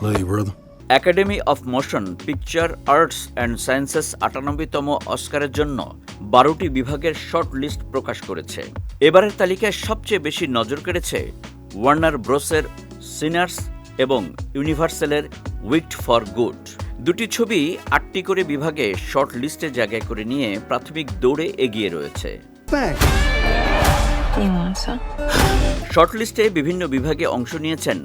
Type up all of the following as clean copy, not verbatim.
Love you, brother. Academy of motion picture arts and sciences 98তম অস্কারের জন্য 12টি বিভাগের শর্ট লিস্ট প্রকাশ করেছে। এবারের তালিকায় সবচেয়ে বেশি নজর কেড়েছে ওয়ার্নার ব্রোসের সিনার্স এবং ইউনিভার্সালের উইকড ফর গুড। দুটি ছবি 8টি করে বিভাগে শর্ট লিস্টে জায়গা করে নিয়ে প্রাথমিক দৌড়ে এগিয়ে রয়েছে। শর্ট লিস্টে বিভিন্ন বিভাগে অংশ নিয়েছেন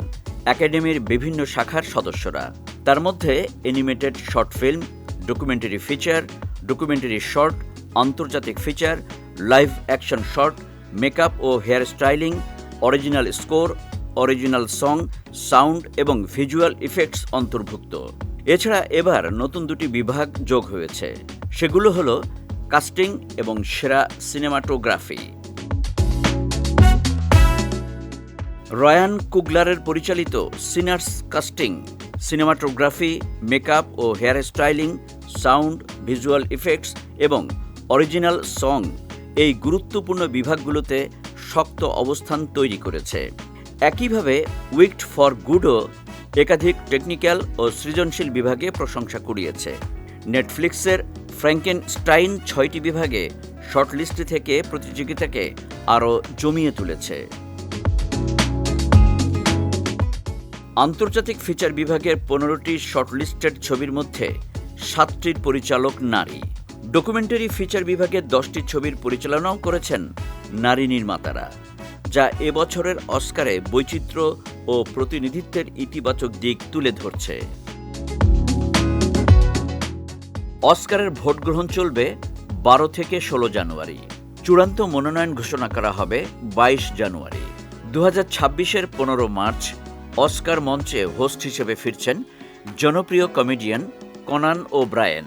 একাডেমির বিভিন্ন শাখার সদস্যরা। তার মধ্যে animated short film, documentary feature, documentary short, আন্তর্জাতিক feature, live action short, makeup ও hair styling, original score, original song, sound এবং ভিজুয়াল ইফেক্টস অন্তর্ভুক্ত। এছাড়া এবার নতুন দুটি বিভাগ যোগ হয়েছে, সেগুলো হলো কাস্টিং এবং সেরা সিনেমাটোগ্রাফি। রায়ান কুগলারের পরিচালিত সিনার্স কাস্টিং, সিনেমাটোগ্রাফি, মেকআপ ও hair styling, sound, visual effects এবং অরিজিনাল সং এই গুরুত্বপূর্ণ বিভাগগুলোতে শক্ত অবস্থান তৈরি করেছে। একইভাবে উইকড ফর গুডও একাধিক টেকনিক্যাল ও সৃজনশীল বিভাগে প্রশংসা কুড়িয়েছে। নেটফ্লিক্সের ফ্র্যাঙ্কেনস্টাইন 6টি বিভাগে শর্টলিস্টে থেকে প্রতিযোগিতাকে আরও জমিয়ে তুলেছে। আন্তর্জাতিক ফিচার বিভাগের 15টি শর্টলিস্টেড ছবির মধ্যে 7টির পরিচালক নারী। ডকুমেন্টারি ফিচার বিভাগের 10টি ছবির পরিচালনাও করেছেন নারী নির্মাতারা, যা এবছরের অস্কারে বৈচিত্র্য ও প্রতিনিধিত্বের ইতিবাচক দিক তুলে ধরছে। অস্কারের ভোট গ্রহণ চলবে 12 থেকে 16 জানুয়ারি। চূড়ান্ত মনোনয়ন ঘোষণা করা হবে 22 জানুয়ারি। 2026-এর 15 মার্চ অস্কার মঞ্চে হোস্ট হিসেবে ফিরছেন জনপ্রিয় কমেডিয়ান কনান ওব্রায়েন।